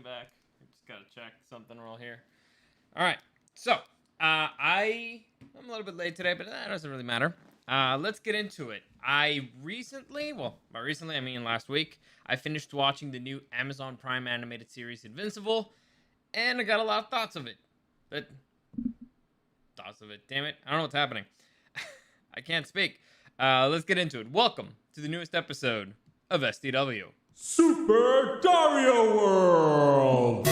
back. Just gotta check something real here. All right. So, I'm a little bit late today, but that doesn't really matter. Let's get into it. By recently, I mean last week, I finished watching the new Amazon Prime animated series Invincible, and I got a lot of thoughts of it. Damn it. I don't know what's happening. I can't speak. Let's get into it. Welcome to the newest episode of SDW. Super Dario World!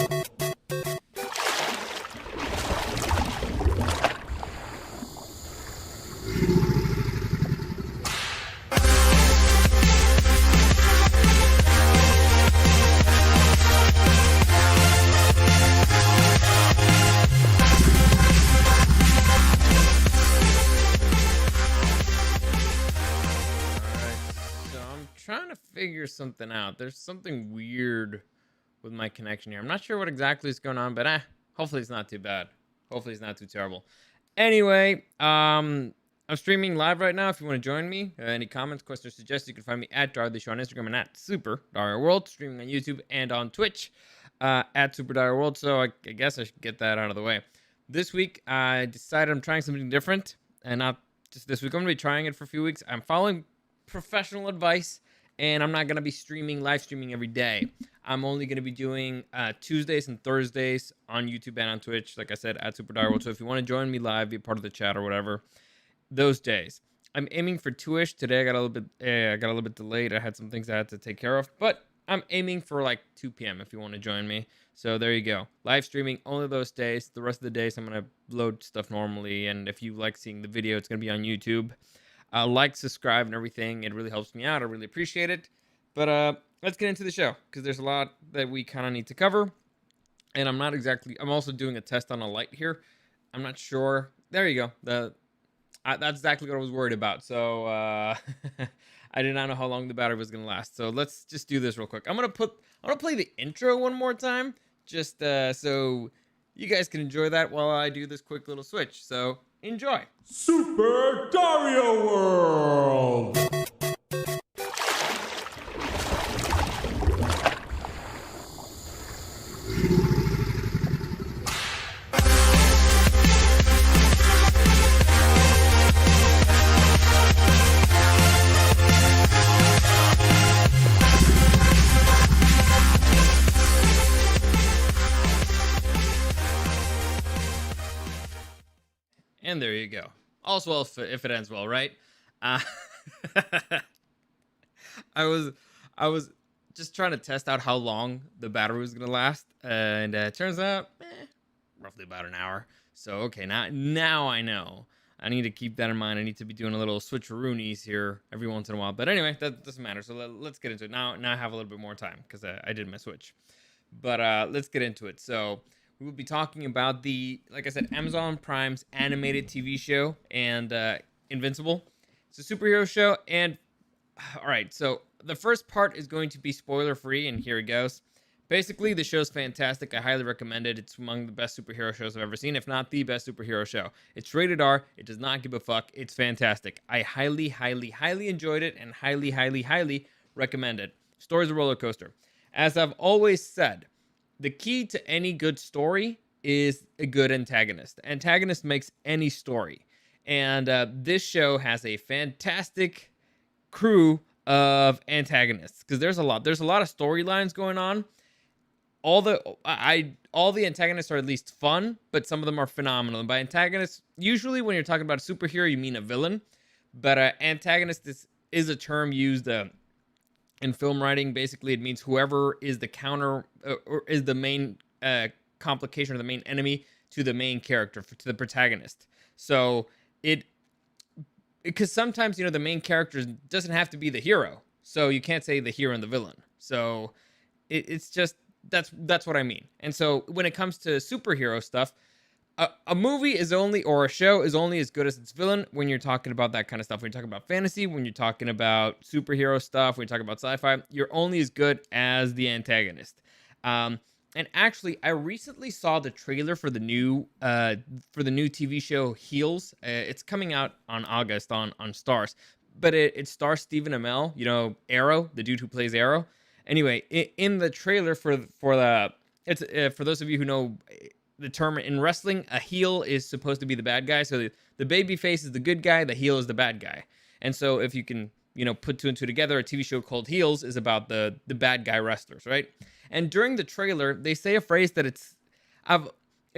Trying to figure something out. There's something weird with my connection here. I'm not sure what exactly is going on, but hopefully it's not too bad. Hopefully it's not too terrible. Anyway, I'm streaming live right now. If you want to join me, any comments, questions, suggestions, you can find me at Dario the Show on Instagram and at Super Dario World, streaming on YouTube and on Twitch at Super Dario World. So I guess I should get that out of the way. This week, I decided I'm trying something different, and not just this week. I'm going to be trying it for a few weeks. I'm following professional advice. And I'm not going to be live streaming every day. I'm only going to be doing Tuesdays and Thursdays on YouTube and on Twitch, like I said, at Super Dario World. So if you want to join me live, be a part of the chat or whatever, those days. I'm aiming for 2-ish. Today I got a little bit delayed. I had some things I had to take care of, but I'm aiming for like 2 p.m. if you want to join me. So there you go. Live streaming only those days. The rest of the days I'm going to load stuff normally. And if you like seeing the video, it's going to be on YouTube. Like, subscribe, and everything. It really helps me out. I really appreciate it. But let's get into the show, because there's a lot that we kind of need to cover. And I'm also doing a test on a light here. I'm not sure. There you go. That's exactly what I was worried about. So I did not know how long the battery was going to last. So let's just do this real quick. I'm going to play the intro one more time, just so you guys can enjoy that while I do this quick little switch. So enjoy. Super Dario World! And there you go. All's well if it ends well, right? I was just trying to test out how long the battery was gonna last, and it turns out, roughly about an hour. So okay, now I know. I need to keep that in mind. I need to be doing a little switcheroonies here every once in a while. But anyway, that doesn't matter. So let's get into it now. Now I have a little bit more time because I did my switch. But let's get into it. So we will be talking about like I said, Amazon Prime's animated TV show and Invincible. It's a superhero show. And all right, so the first part is going to be spoiler free, and here it goes. Basically, the show's fantastic. I highly recommend it. It's among the best superhero shows I've ever seen, if not the best superhero show. It's rated R. It does not give a fuck. It's fantastic. I highly, highly, highly enjoyed it, and highly, highly, highly recommend it. Story's a roller coaster. As I've always said, the key to any good story is a good antagonist. The antagonist makes any story. And this show has a fantastic crew of antagonists, because there's a lot of storylines going on. All the antagonists are at least fun, but some of them are phenomenal. And by antagonists, usually when you're talking about a superhero, you mean a villain. But antagonist is a term used in film writing. Basically, it means whoever is the counter or is the main complication or the main enemy to the main character, to the protagonist. So because sometimes, the main character doesn't have to be the hero. So you can't say the hero and the villain. So it's just, that's what I mean. And so when it comes to superhero stuff, a movie is only, or a show is only as good as its villain when you're talking about that kind of stuff. When you're talking about fantasy, when you're talking about superhero stuff, when you're talking about sci-fi, you're only as good as the antagonist. And actually, I recently saw the trailer for the new TV show Heels. It's coming out on August on Starz, but it stars Stephen Amell, Arrow, the dude who plays Arrow. Anyway, in the trailer for it's for those of you who know the term in wrestling, a heel is supposed to be the bad guy. So the baby face is the good guy, the heel is the bad guy. And so if you can, put two and two together, a TV show called Heels is about the bad guy wrestlers, right? And during the trailer, they say a phrase that it's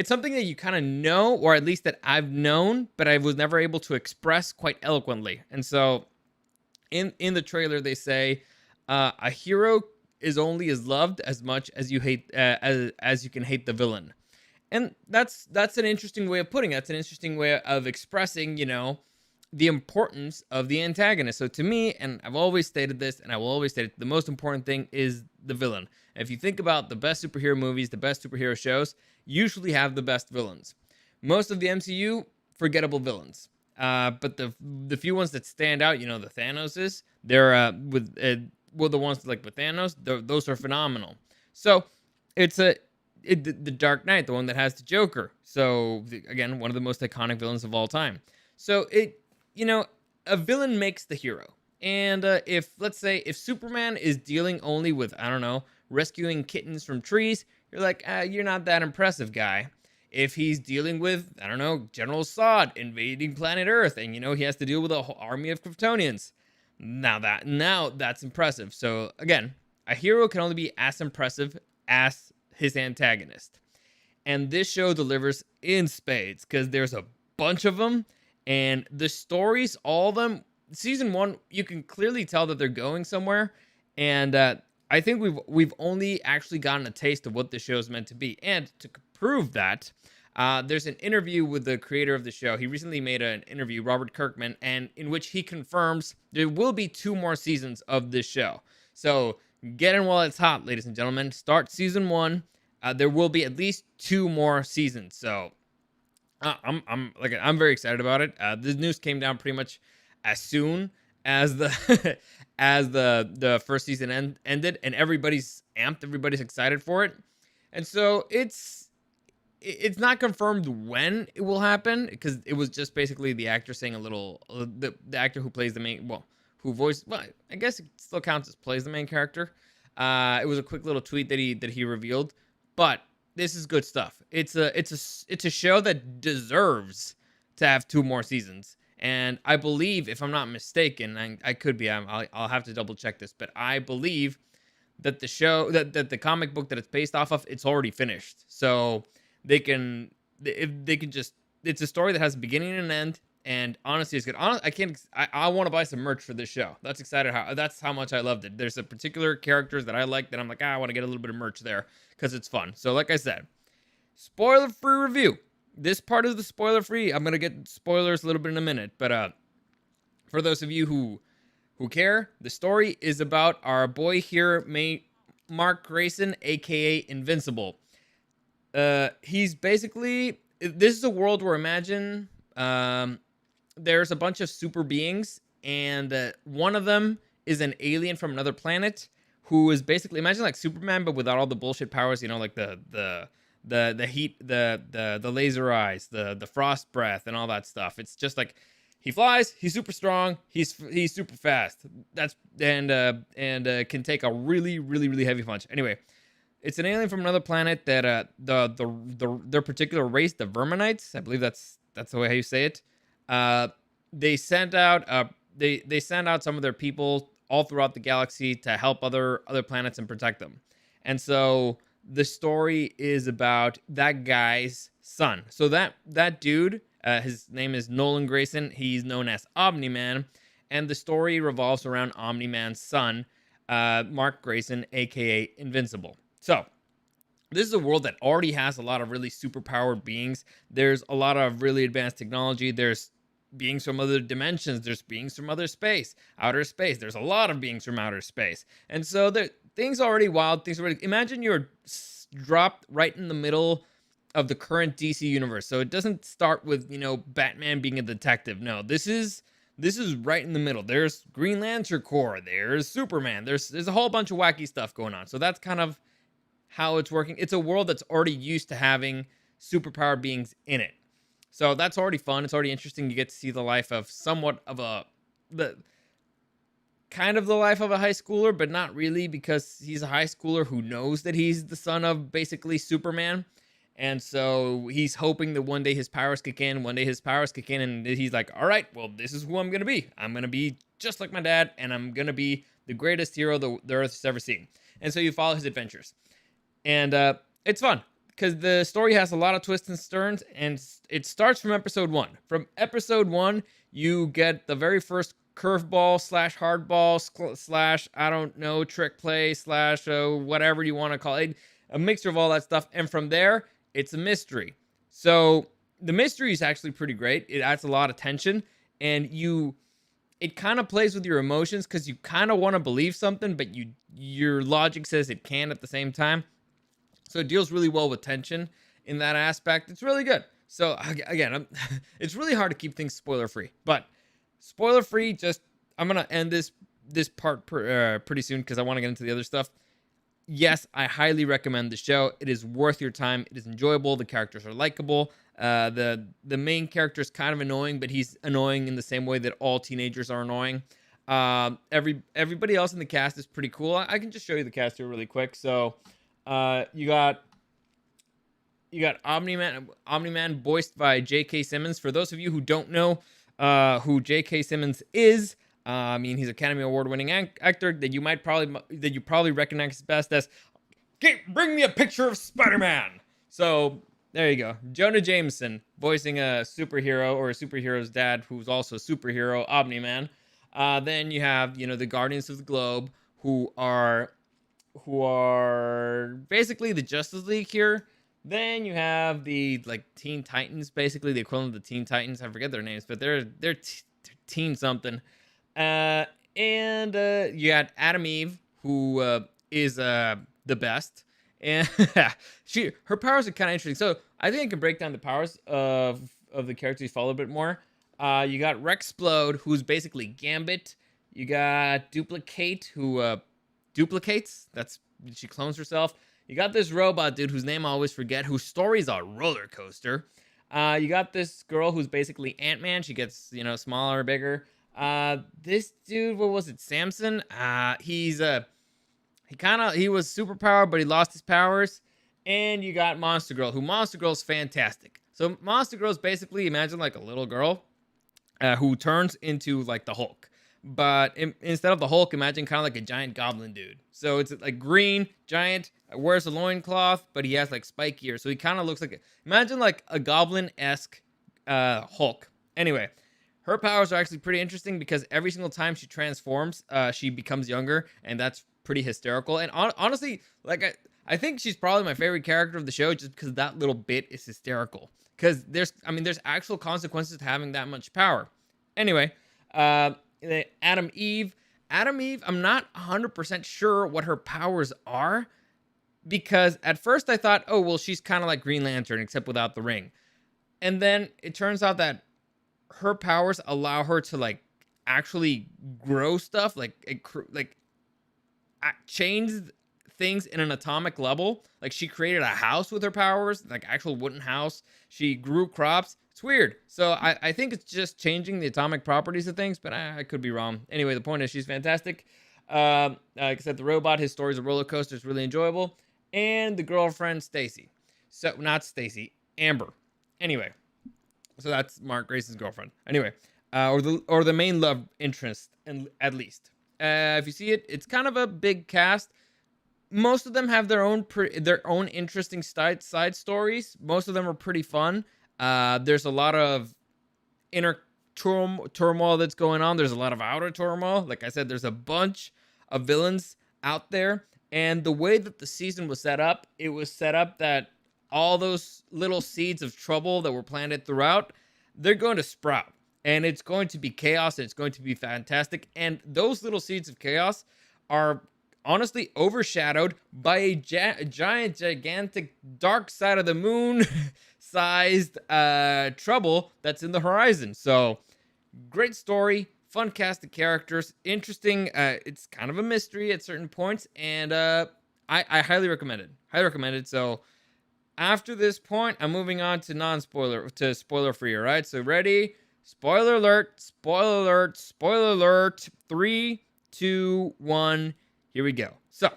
something that you kind of know, or at least that I've known, but I was never able to express quite eloquently. And so in the trailer, they say a hero is only as loved as much as you hate as you can hate the villain. And that's an interesting way of putting it. That's an interesting way of expressing, the importance of the antagonist. So to me, and I've always stated this, and I will always state it, the most important thing is the villain. If you think about the best superhero movies, the best superhero shows, usually have the best villains. Most of the MCU, forgettable villains. But the few ones that stand out, the Thanoses, they're the ones like with Thanos, those are phenomenal. So it's the Dark Knight, the one that has the Joker. So again, one of the most iconic villains of all time. So a villain makes the hero. And if Superman is dealing only with, I don't know, rescuing kittens from trees, you're like, you're not that impressive, guy. If he's dealing with, I don't know, General Zod invading planet Earth, and he has to deal with a whole army of Kryptonians, now that's impressive. So again, a hero can only be as impressive as his antagonist. And this show delivers in spades, because there's a bunch of them, and the stories, all of them, season 1, you can clearly tell that they're going somewhere, and I think we've only actually gotten a taste of what the show is meant to be. And to prove that, there's an interview with the creator of the show. He recently made an interview, Robert Kirkman, and in which he confirms there will be 2 more seasons of this show. So get in while it's hot, ladies and gentlemen. Start season 1. There will be at least 2 more seasons. So I'm very excited about it. The news came down pretty much as soon as the as the first season ended, and everybody's amped, everybody's excited for it. And so it's not confirmed when it will happen, because it was just basically the actor saying a little, the actor who plays the main, I guess it still counts as plays the main character. It was a quick little tweet that he revealed, but this is good stuff. It's a show that deserves to have 2 more seasons. And I believe, if I'm not mistaken, I could be, I'll have to double check this, but I believe that the show, that the comic book that it's based off of, it's already finished. So it's a story that has a beginning and an end, and honestly, it's good. I want to buy some merch for this show. That's how much I loved it. There's a particular characters that I like that I'm like, I want to get a little bit of merch there, because it's fun. So like I said, spoiler-free review. This part is the spoiler-free. I'm going to get spoilers a little bit in a minute. But for those of you who care, the story is about our boy here, Mark Grayson, a.k.a. Invincible. He's basically... This is a world where, imagine, there's a bunch of super beings, and one of them is an alien from another planet who is basically... Imagine like Superman, but without all the bullshit powers, like the heat, the laser eyes, the frost breath, and all that stuff. It's just like he flies, he's super strong, he's super fast. And can take a really, really, really heavy punch. Anyway, it's an alien from another planet that their particular race, the Verminites, I believe that's the way how you say it. They sent out they send out some of their people all throughout the galaxy to help other planets and protect them. And so the story is about that guy's son. So that dude, his name is Nolan Grayson. He's known as Omni Man, and the story revolves around Omni Man's son, Mark Grayson, aka Invincible. So this is a world that already has a lot of really superpowered beings. There's a lot of really advanced technology. There's beings from other dimensions. There's beings from outer space. There's a lot of beings from outer space. And so things already wild. Imagine you're dropped right in the middle of the current DC universe. So it doesn't start with, Batman being a detective. No, this is right in the middle. There's Green Lantern Corps. There's Superman. There's a whole bunch of wacky stuff going on. So that's kind of how it's working. It's a world that's already used to having superpowered beings in it. So that's already fun. It's already interesting. You get to see the life of somewhat of kind of the life of a high schooler, but not really, because he's a high schooler who knows that he's the son of basically Superman. And so he's hoping that one day his powers kick in, and he's like, all right, well, this is who I'm going to be. I'm going to be just like my dad, and I'm going to be the greatest hero the Earth has ever seen. And so you follow his adventures. And it's fun, because the story has a lot of twists and turns, and it starts from episode 1. From episode 1, you get the very first curveball slash hardball slash, I don't know, trick play slash whatever you want to call it. A mixture of all that stuff. And from there, it's a mystery. So the mystery is actually pretty great. It adds a lot of tension, and it kind of plays with your emotions, because you kind of want to believe something, but your logic says it can at the same time. So it deals really well with tension in that aspect. It's really good. So again, it's really hard to keep things spoiler free, but spoiler free. I'm gonna end this part pretty soon, because I want to get into the other stuff. Yes, I highly recommend the show. It is worth your time. It is enjoyable. The characters are likable. The main character is kind of annoying, but he's annoying in the same way that all teenagers are annoying. Everybody else in the cast is pretty cool. I can just show you the cast here really quick. So you got Omni Man voiced by J.K. Simmons. For those of you who don't know who J.K. Simmons is, I mean, he's Academy Award-winning actor that you probably recognize best as "Bring me a picture of Spider-Man." So there you go, Jonah Jameson voicing a superhero, or a superhero's dad, who's also a superhero, Omni Man. Then you have the Guardians of the Globe, who are basically the Justice League here. Then you have the Teen Titans, basically the equivalent of the Teen Titans. I forget their names, but they're teen something. And you got Adam Eve, who is the best, and her powers are kind of interesting. So I think I can break down the powers of the characters you follow a bit more. You got Rexplode, who's basically Gambit. You got Duplicate, who duplicates. She clones herself. You got this robot dude whose name I always forget, whose story's a roller coaster. You got this girl who's basically Ant-Man. She gets smaller or bigger. This dude, what was it, Samson? He was superpowered, but he lost his powers. And you got Monster Girl, Monster Girl's fantastic. So Monster Girl's basically, imagine like a little girl who turns into like the Hulk. But instead of the Hulk, imagine kind of like a giant goblin dude. So it's like green, giant, wears a loincloth, but he has like spike ears. So he kind of looks like, imagine like a goblin-esque Hulk. Anyway, her powers are actually pretty interesting, because every single time she transforms, she becomes younger, and that's pretty hysterical. And honestly, I think she's probably my favorite character of the show, just because that little bit is hysterical. Because there's actual consequences to having that much power. Anyway, Adam Eve, I'm not 100% sure what her powers are, because at first I thought, oh, well, she's kind of like Green Lantern, except without the ring. And then it turns out that her powers allow her to actually grow stuff, change things in an atomic level. Like, she created a house with her powers, like actual wooden house. She grew crops. It's weird. So I think it's just changing the atomic properties of things, but I could be wrong. Anyway, the point is she's fantastic. Like I said, the robot, his story's a roller coaster. It's really enjoyable. And the girlfriend, Stacy. So, not Stacy, Amber. Anyway, so that's Mark Grayson's girlfriend. Anyway, or the main love interest, at least. If you see it, it's kind of a big cast. Most of them have their own interesting side stories. Most of them are pretty fun. There's a lot of inner turmoil that's going on. There's a lot of outer turmoil. Like I said, there's a bunch of villains out there. And the way that the season was set up, it was set up that all those little seeds of trouble that were planted throughout, they're going to sprout. And it's going to be chaos, and it's going to be fantastic. And those little seeds of chaos are honestly overshadowed by a gigantic dark side of the moon sized trouble that's in the horizon. So, great story, fun cast of characters, interesting. It's kind of a mystery at certain points, and I highly recommend it. Highly recommend it. So, after this point, I'm moving on to spoiler free. All right, so ready? Spoiler alert! Spoiler alert! Spoiler alert! 3, 2, 1, here we go. So,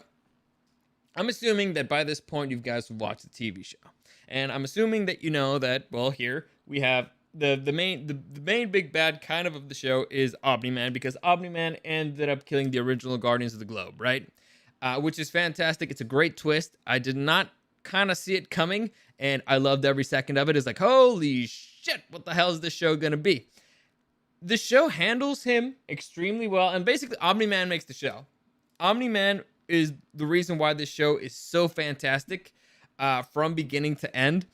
I'm assuming that by this point you guys have watched the TV show. And I'm assuming that you know that, well, here we have the main big bad kind of the show is Omni Man, because Omni Man ended up killing the original Guardians of the Globe, right? Which is fantastic. It's a great twist. I did not kind of see it coming, and I loved every second of it. It's like, holy shit, what the hell is this show gonna be? The show handles him extremely well, and basically Omni Man makes the show. Omni Man is the reason why this show is so fantastic from beginning to end.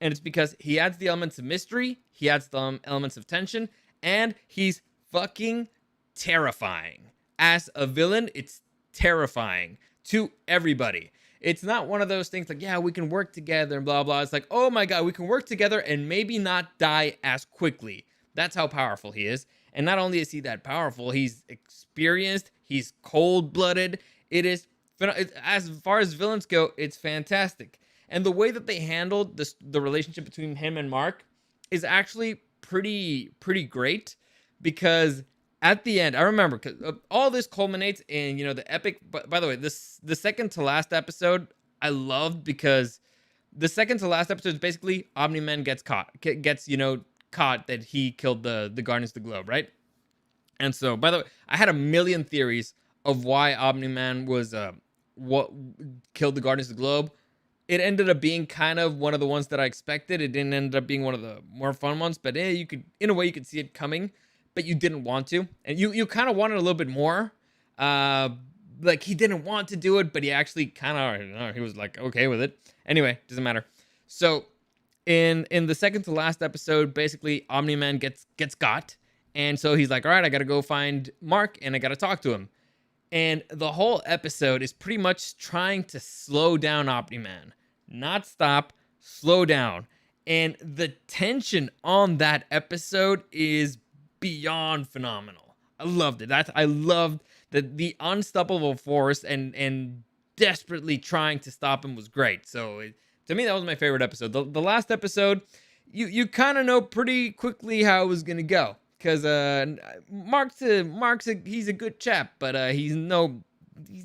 And it's because he adds the elements of mystery, he adds the elements of tension, and he's fucking terrifying. As a villain, it's terrifying to everybody. It's not one of those things like, yeah, we can work together and blah, blah. It's like, oh my God, we can work together and maybe not die as quickly. That's how powerful he is. And not only is he that powerful, he's experienced, he's cold-blooded. It is, as far as villains go, it's fantastic. And the way that they handled the relationship between him and Mark is actually pretty great, because at the end, I remember, because all this culminates in, the epic. By the way, the second to last episode I loved, because the second to last episode is basically Omni Man gets caught that he killed the Guardians of the Globe, right? And so, by the way, I had a million theories of why Omni Man was what killed the Guardians of the Globe. It ended up being kind of one of the ones that I expected. It didn't end up being one of the more fun ones, but you could, in a way, you could see it coming, but you didn't want to, and you kind of wanted a little bit more. Like, he didn't want to do it, but he actually kind of, he was like okay with it. Anyway, doesn't matter. So, in the second to last episode, basically Omni Man gets got, and so he's like, all right, I gotta go find Mark, and I gotta talk to him. And the whole episode is pretty much trying to slow down Omni Man. Not stop, slow down. And the tension on that episode is beyond phenomenal. I loved it. I loved the unstoppable force and desperately trying to stop him was great. So to me, that was my favorite episode. The last episode, you kind of know pretty quickly how it was gonna go, because he's a good chap, but he's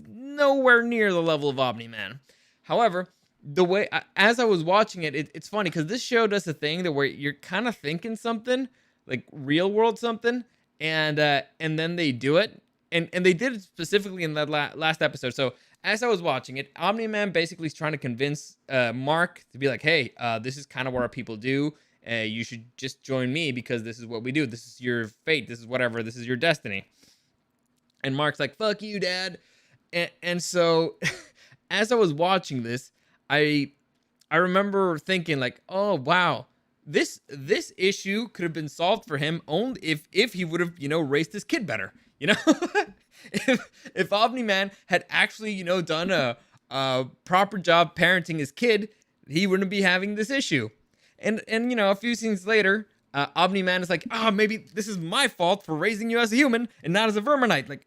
nowhere near the level of Omni Man. However, the way as I was watching it's funny, because this show does a thing that where you're kind of thinking something like real world something, and then they do it, and they did it specifically in that last episode. So as I was watching it, Omni Man basically is trying to convince Mark to be like, hey, this is kind of what our people do. You should just join me, because this is what we do. This is your fate. This is whatever. This is your destiny. And Mark's like, fuck you, Dad. And so as I was watching this, I remember thinking like, oh wow, this issue could have been solved for him only if he would have raised his kid better. If Omni Man had actually done a proper job parenting his kid, he wouldn't be having this issue. And a few scenes later, Omni Man is like, maybe this is my fault for raising you as a human and not as a verminite. Like,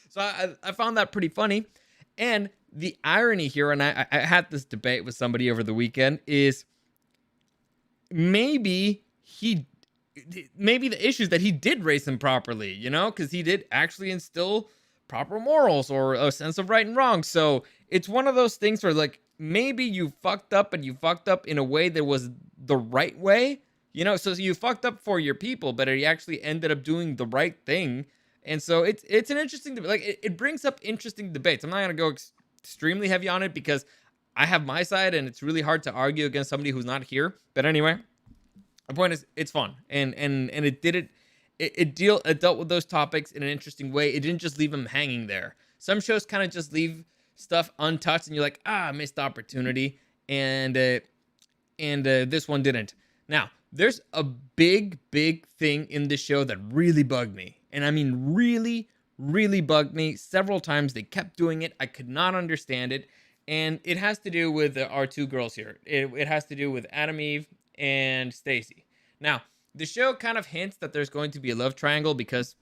So I found that pretty funny. And the irony here, and I had this debate with somebody over the weekend, is maybe the issue is that he did raise him properly, because he did actually instill proper morals or a sense of right and wrong. So it's one of those things where, like, maybe you fucked up, and you fucked up in a way that was the right way, so you fucked up for your people, but he actually ended up doing the right thing. And so it's an interesting debate. Like, it brings up interesting debates. I'm not going to go extremely heavy on it, because I have my side, and it's really hard to argue against somebody who's not here. But anyway, the point is, it's fun, and it did it. It dealt with those topics in an interesting way. It didn't just leave them hanging there. Some shows kind of just leave stuff untouched, and you're like, missed opportunity. And this one didn't. Now, there's a big thing in this show that really bugged me, and I mean really bugged me several times. They kept doing it. I could not understand it, and it has to do with our two girls here. It has to do with Adam Eve and Stacy. Now, the show kind of hints that there's going to be a love triangle, because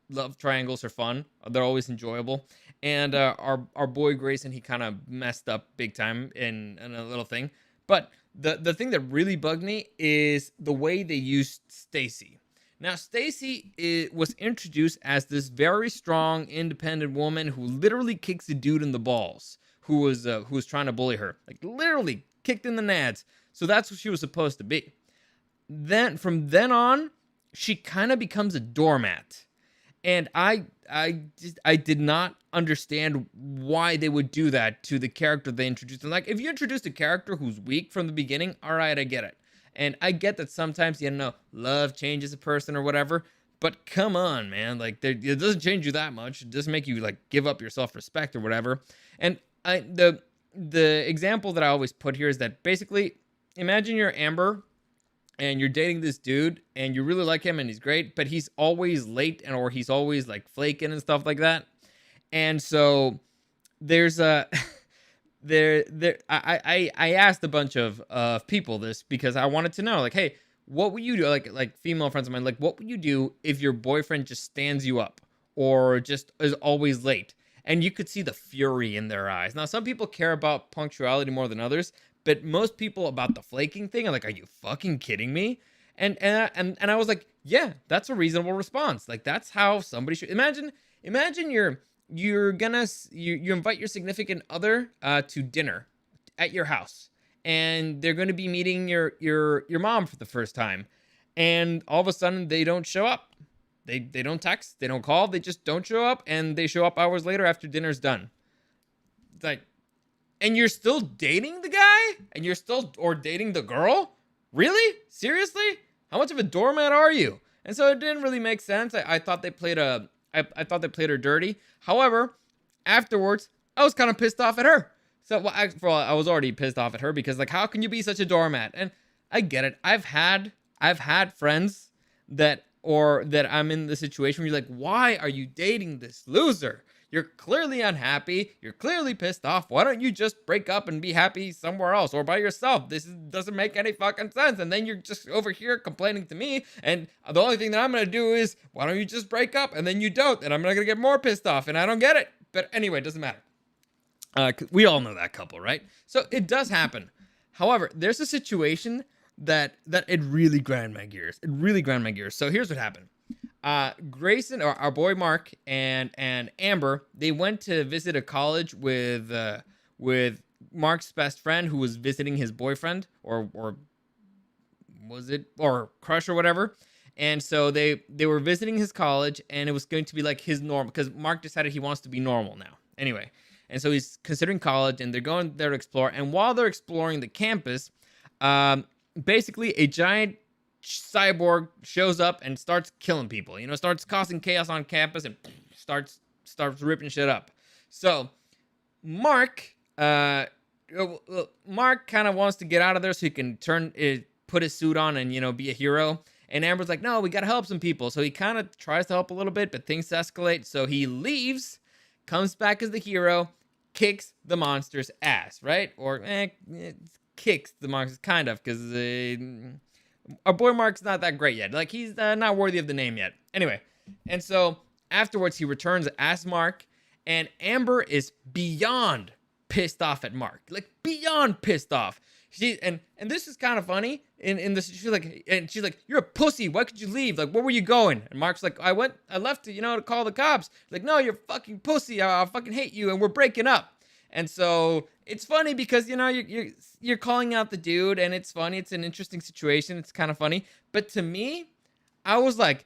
love triangles are fun. They're always enjoyable. And our boy Grayson, he kind of messed up big time in a little thing. But the thing that really bugged me is the way they used Stacy. Now, Stacy was introduced as this very strong, independent woman who literally kicks a dude in the balls, who was trying to bully her, like literally kicked in the nads. So that's what she was supposed to be. Then from then on, she kind of becomes a doormat, and I did not understand why they would do that to the character they introduced. And like, if you introduced a character who's weak from the beginning, all right, I get it. And I get that sometimes, love changes a person or whatever. But come on, man. Like, it doesn't change you that much. It doesn't make you, like, give up your self-respect or whatever. And the example that I always put here is that basically, imagine you're Amber and you're dating this dude and you really like him and he's great, but he's always late or he's always, like, flaking and stuff like that. And so there's a... I asked a bunch of people this because I wanted to know, like, hey, what would you do? Like female friends of mine, like, what would you do if your boyfriend just stands you up or just is always late? And you could see the fury in their eyes. Now, some people care about punctuality more than others, but most people about the flaking thing are like, are you fucking kidding me? And I was like, yeah, that's a reasonable response. Like, that's how somebody should imagine you invite your significant other to dinner at your house, and they're going to be meeting your mom for the first time, and all of a sudden they don't show up. They don't text, they don't call, they just don't show up, and they show up hours later after dinner's done. It's like, and you're still dating the guy, and you're still or dating the girl? Really? Seriously? How much of a doormat are you? And so it didn't really make sense. I thought they played I thought they played her dirty. However, afterwards, I was kind of pissed off at her. So, well, I was already pissed off at her because, like, how can you be such a doormat? And I get it. I've had friends that I'm in the situation where you're like, why are you dating this loser? You're clearly unhappy. You're clearly pissed off. Why don't you just break up and be happy somewhere else or by yourself? Doesn't make any fucking sense. And then you're just over here complaining to me. And the only thing that I'm going to do is, why don't you just break up? And then you don't. And I'm going to get more pissed off. And I don't get it. But anyway, it doesn't matter. We all know that couple, right? So it does happen. However, there's a situation that it really grind my gears. It really grind my gears. So here's what happened. Grayson, or our boy Mark, and Amber, they went to visit a college with Mark's best friend, who was visiting his boyfriend, or was it, or crush or whatever. And so they were visiting his college, and it was going to be like his norm, because Mark decided he wants to be normal now. Anyway, and so he's considering college, and they're going there to explore. And while they're exploring the campus, basically a giant cyborg shows up and starts killing people, starts causing chaos on campus and starts ripping shit up. So Mark kind of wants to get out of there so he can put his suit on and be a hero. And Amber's like, no, we gotta help some people. So he kind of tries to help a little bit, but things escalate. So he leaves, comes back as the hero, kicks the monster's ass, right? Or kicks the monster's, kind of, because our boy Mark's not that great yet. Like, he's not worthy of the name yet. Anyway, and so afterwards he returns as Mark, and Amber is beyond pissed off at Mark. Like, beyond pissed off. And this is kind of funny. In this, she's like, you're a pussy. Why could you leave? Like, where were you going? And Mark's like, I left to, to call the cops. Like, no, you're a fucking pussy. I fucking hate you, and we're breaking up. And so it's funny because, you're calling out the dude, and it's funny. It's an interesting situation. It's kind of funny. But to me, I was like,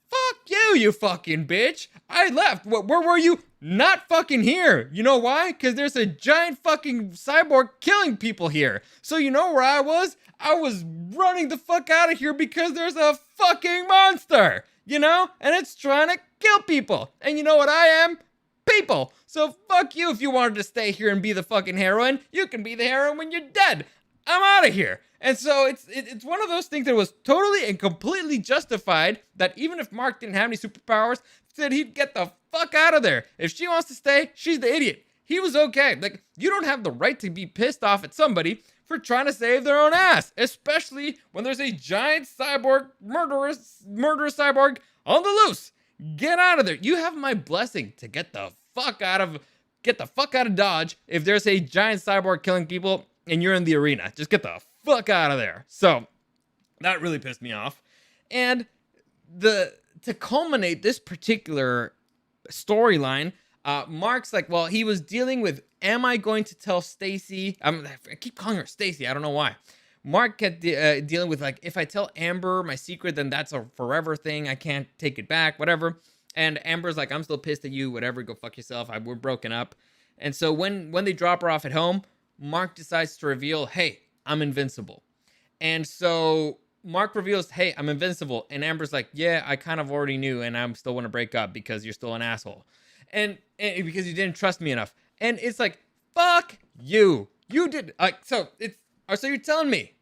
fuck you, you fucking bitch. I left. Where were you? Not fucking here. You know why? Because there's a giant fucking cyborg killing people here. So you know where I was? I was running the fuck out of here because there's a fucking monster, and it's trying to kill people. And you know what I am? People. So fuck you if you wanted to stay here and be the fucking heroine. You can be the heroine when you're dead. I'm out of here. And so it's one of those things that was totally and completely justified, that even if Mark didn't have any superpowers, said he'd get the fuck out of there. If she wants to stay, she's the idiot. He was okay. Like, you don't have the right to be pissed off at somebody for trying to save their own ass, especially when there's a giant cyborg, murderous cyborg on the loose. Get out of there. You have my blessing to get the fuck out of Dodge if there's a giant cyborg killing people and you're in the arena. Just get the fuck out of there. So that really pissed me off. And to culminate this particular storyline, Mark's like, well, he was dealing with, am I going to tell Stacy? I keep calling her Stacy. I don't know why. Mark kept dealing with, like, if I tell Amber my secret, then that's a forever thing. I can't take it back, whatever. And Amber's like, I'm still pissed at you, whatever, go fuck yourself. We're broken up. And so when they drop her off at home, Mark decides to reveal, hey, I'm invincible. And so Mark reveals, hey, I'm invincible. And Amber's like, yeah, I kind of already knew, and I still want to break up because you're still an asshole. And because you didn't trust me enough. And it's like, fuck you. You did, like, so you're telling me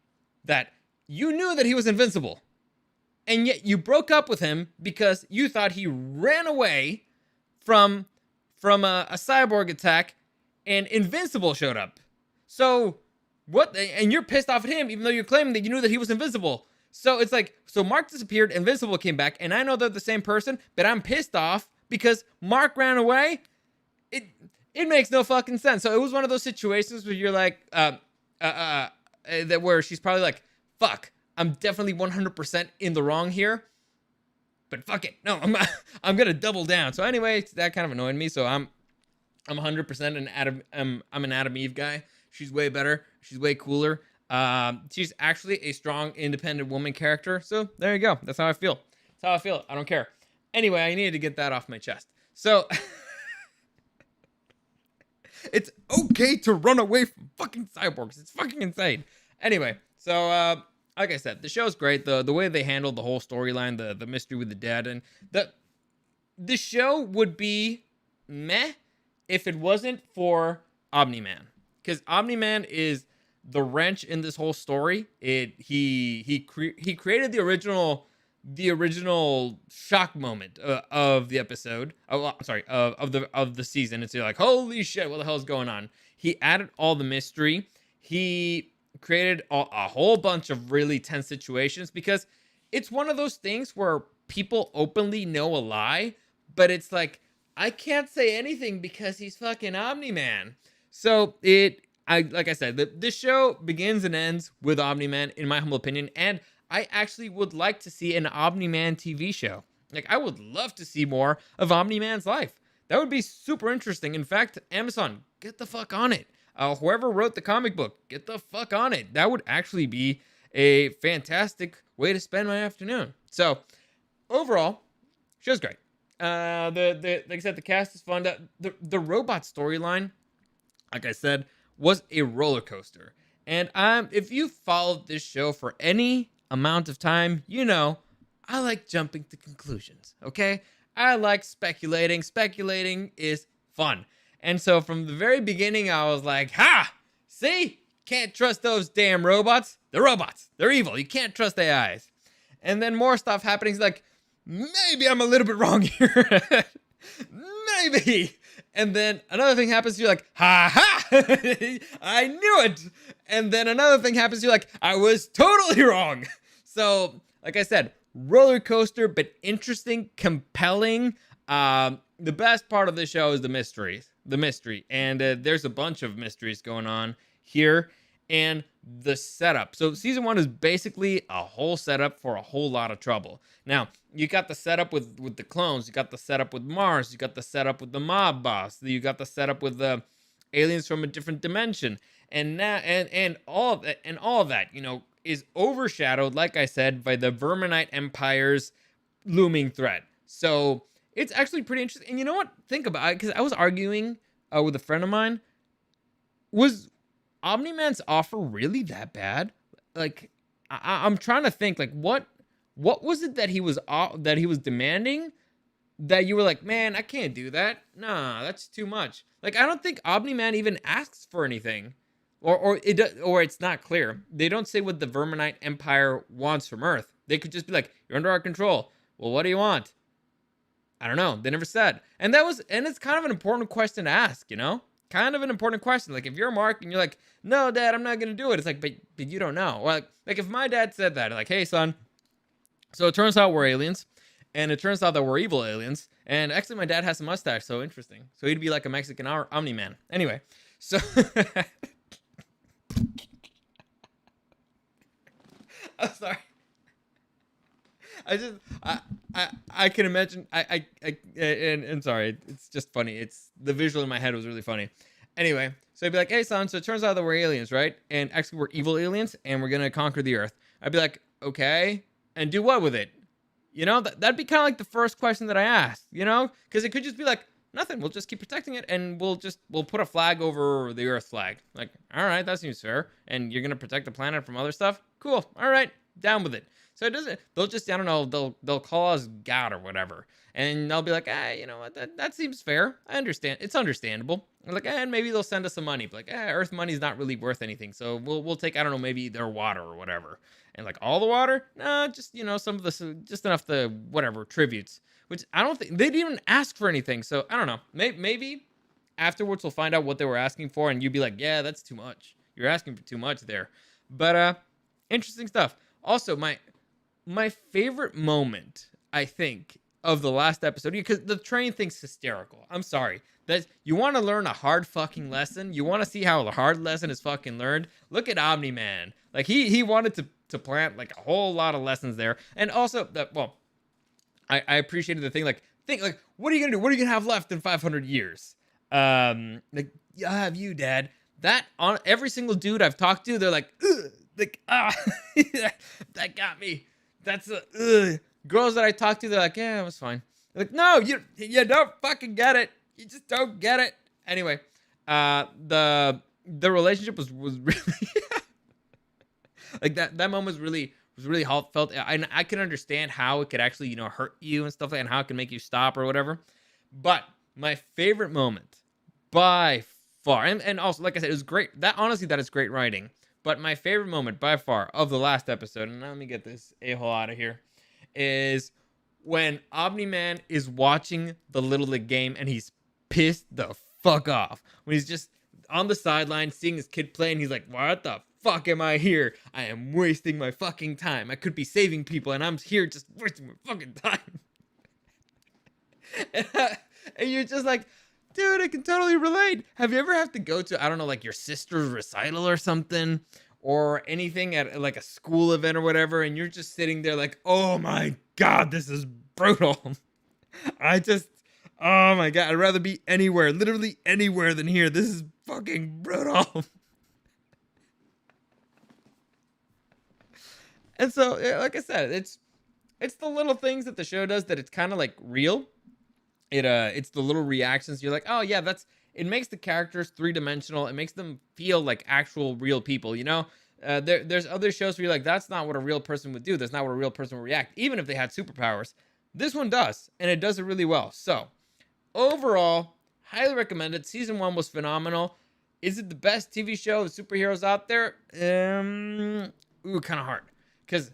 that you knew that he was invincible, and yet you broke up with him because you thought he ran away from a cyborg attack, and Invincible showed up. So what? And you're pissed off at him, even though you're claiming that you knew that he was invincible. So it's like, so Mark disappeared, Invincible came back, and I know they're the same person, but I'm pissed off because Mark ran away. It makes no fucking sense. So it was one of those situations where you're like, that where she's probably like, fuck, I'm definitely 100% in the wrong here, but fuck it, no, I'm gonna double down. So anyway, that kind of annoyed me. So I'm 100% I'm an Adam Eve guy. She's way better. She's way cooler. She's actually a strong, independent woman character. So there you go. That's how I feel. That's how I feel. I don't care. Anyway, I needed to get that off my chest. So it's okay to run away from fucking cyborgs. It's fucking insane. Anyway, so like I said, the show's great. The way they handled the whole storyline, the mystery with the dad, and the show would be meh if it wasn't for Omni Man, because Omni Man is the wrench in this whole story. He created the original shock moment of the episode. Oh, I'm sorry, of the season. It's like, holy shit, what the hell is going on? He added all the mystery. He created a whole bunch of really tense situations, because it's one of those things where people openly know a lie, but it's like, I can't say anything because he's fucking Omni Man. So like I said, this show begins and ends with Omni Man, in my humble opinion, and I actually would like to see an Omni Man TV show. Like, I would love to see more of Omni Man's life. That would be super interesting. In fact, Amazon, get the fuck on it. Whoever wrote the comic book, get the fuck on it. That would actually be a fantastic way to spend my afternoon. So, overall, show's great. Like I said, the cast is fun. The robot storyline, like I said, was a roller coaster. And if you followed this show for any amount of time, you know I like jumping to conclusions. Okay, I like speculating. Speculating is fun. And so from the very beginning, I was like, ha! See? Can't trust those damn robots. They're robots. They're evil. You can't trust AIs. And then more stuff happening. It's like, maybe I'm a little bit wrong here. Maybe. And then another thing happens. You're like, ha ha! I knew it. And then another thing happens. You're like, I was totally wrong. So, like I said, roller coaster, but interesting, compelling. The best part of the show is the mystery, and there's a bunch of mysteries going on here, and the setup. So season 1 is basically a whole setup for a whole lot of trouble. Now, you got the setup with the clones, you got the setup with Mars, you got the setup with the mob boss, you got the setup with the aliens from a different dimension, and now and all of that, you know, is overshadowed, like I said, by the Verminite Empire's looming threat. So it's actually pretty interesting. And you know what? Think about it, because I was arguing with a friend of mine. Was Omni Man's offer really that bad? Like, I'm trying to think. Like, what was it that he was demanding that you were like, man, I can't do that. Nah, that's too much. Like, I don't think Omni Man even asks for anything, or it's not clear. They don't say what the Verminite Empire wants from Earth. They could just be like, you're under our control. Well, what do you want? I don't know. They never said. And it's kind of an important question to ask, you know? Kind of an important question. Like, if you're Mark and you're like, no, Dad, I'm not going to do it. It's like, but you don't know. Or like if my dad said that, like, hey, son, so it turns out we're aliens, and it turns out that we're evil aliens, and actually my dad has a mustache, so interesting. So he'd be like a Mexican Omni Man. Anyway, so I'm sorry. I just I can imagine and sorry, it's just funny. It's the visual in my head was really funny. Anyway, so I'd be like, hey son, so it turns out that we're aliens, right? And actually we're evil aliens and we're gonna conquer the earth. I'd be like, okay, and do what with it? You know, that'd be kind of like the first question that I asked, you know? Because it could just be like, nothing, we'll just keep protecting it and we'll put a flag over the earth flag. Like, all right, that seems fair. And you're gonna protect the planet from other stuff? Cool. All right, down with it. So it doesn't. They'll just, I don't know. They'll call us God or whatever, and they'll be like, you know what? That seems fair. I understand. It's understandable. And like, and maybe they'll send us some money. But like, Earth money's not really worth anything. So we'll take, I don't know, maybe their water or whatever. And like all the water? Nah, just some of the, just enough the whatever tributes. Which I don't think they didn't even ask for anything. So I don't know. Maybe afterwards we'll find out what they were asking for, and you'd be like, yeah, that's too much. You're asking for too much there. But interesting stuff. Also, my favorite moment, I think, of the last episode, because the train thing's hysterical. I'm sorry. You want to learn a hard fucking lesson? You want to see how the hard lesson is fucking learned? Look at Omni Man. Like he wanted to plant like a whole lot of lessons there. And also I appreciated the thing like what are you gonna do? What are you gonna have left in 500 years? Like I have you, Dad. That on every single dude I've talked to, they're like, ugh, like that got me. That's girls that I talk to, they're like, yeah, it was fine. They're like, no, you don't fucking get it. You just don't get it. Anyway, the relationship was really like that moment was really heartfelt. I can understand how it could actually hurt you and stuff like that, and how it can make you stop or whatever. But my favorite moment by far, and also like I said, it was great. That honestly, that is great writing. But my favorite moment by far of the last episode, and let me get this a-hole out of here, is when Omni Man is watching the Little League game and he's pissed the fuck off. When he's just on the sideline seeing his kid play and he's like, what the fuck am I here? I am wasting my fucking time. I could be saving people and I'm here just wasting my fucking time. And you're just like, dude, I can totally relate. Have you ever have to go to, I don't know, like your sister's recital or something, or anything at like a school event or whatever, and you're just sitting there like, oh my God, this is brutal. Oh my God, I'd rather be anywhere, literally anywhere than here. This is fucking brutal. And so, like I said, it's the little things that the show does that it's kind of like real. It's the little reactions. You're like, oh yeah, it makes the characters three-dimensional. It makes them feel like actual real people, there's other shows where you're like, that's not what a real person would do. That's not what a real person would react, even if they had superpowers. This one does, and it does it really well. So, overall, highly recommend it. Season 1 was phenomenal. Is it the best TV show of superheroes out there? Kind of hard. Because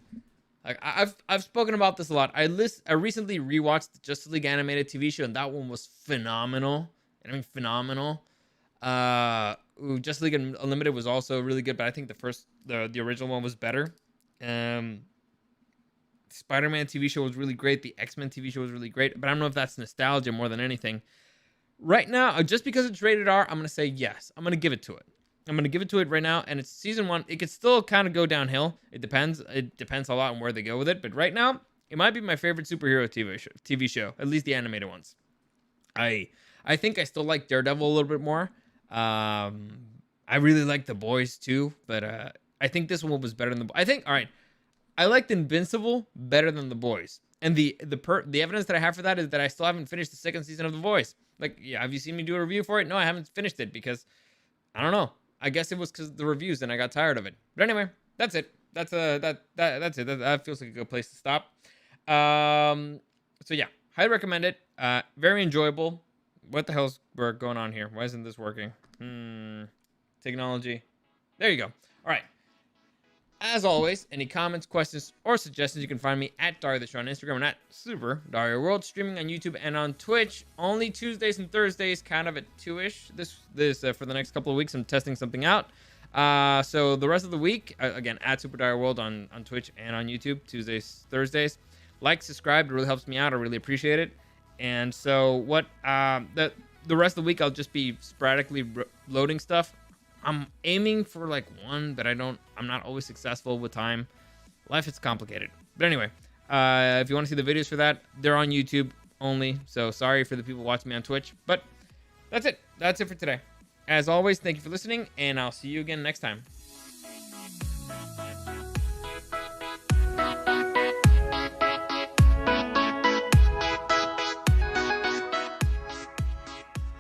like I've spoken about this a lot. I recently rewatched the Justice League animated TV show, and that one was phenomenal. And I mean phenomenal. Justice League Unlimited was also really good, but I think the original one was better. Spider-Man TV show was really great. The X-Men TV show was really great, but I don't know if that's nostalgia more than anything. Right now, just because it's rated R, I'm gonna say yes. I'm gonna give it to it. I'm going to give it to it right now, and it's season 1. It could still kind of go downhill. It depends. It depends a lot on where they go with it. But right now, it might be my favorite superhero TV show, at least the animated ones. I think I still like Daredevil a little bit more. I really like The Boys too, but I think this one was better than I liked Invincible better than The Boys. And the evidence that I have for that is that I still haven't finished the second season of The Boys. Like, yeah, have you seen me do a review for it? No, I haven't finished it because I don't know. I guess it was because of the reviews and I got tired of it. But anyway, that's it. That's it. That feels like a good place to stop. So yeah, highly recommend it. Very enjoyable. What the hell's going on here? Why isn't this working? Technology. There you go. All right. As always, any comments, questions, or suggestions, you can find me at Dario the Show on Instagram and at Super Dario World, streaming on YouTube and on Twitch. Only Tuesdays and Thursdays, kind of at 2-ish. This for the next couple of weeks. I'm testing something out. So the rest of the week, again, at Super Dario World on Twitch and on YouTube, Tuesdays, Thursdays. Like, subscribe. It really helps me out. I really appreciate it. And so the rest of the week, I'll just be sporadically loading stuff. I'm aiming for like 1, but I'm not always successful with time. Life is complicated. But anyway, If you want to see the videos for that, they're on YouTube only. So sorry for the people watching me on Twitch, but that's it. That's it for today. As always, thank you for listening, and I'll see you again next time.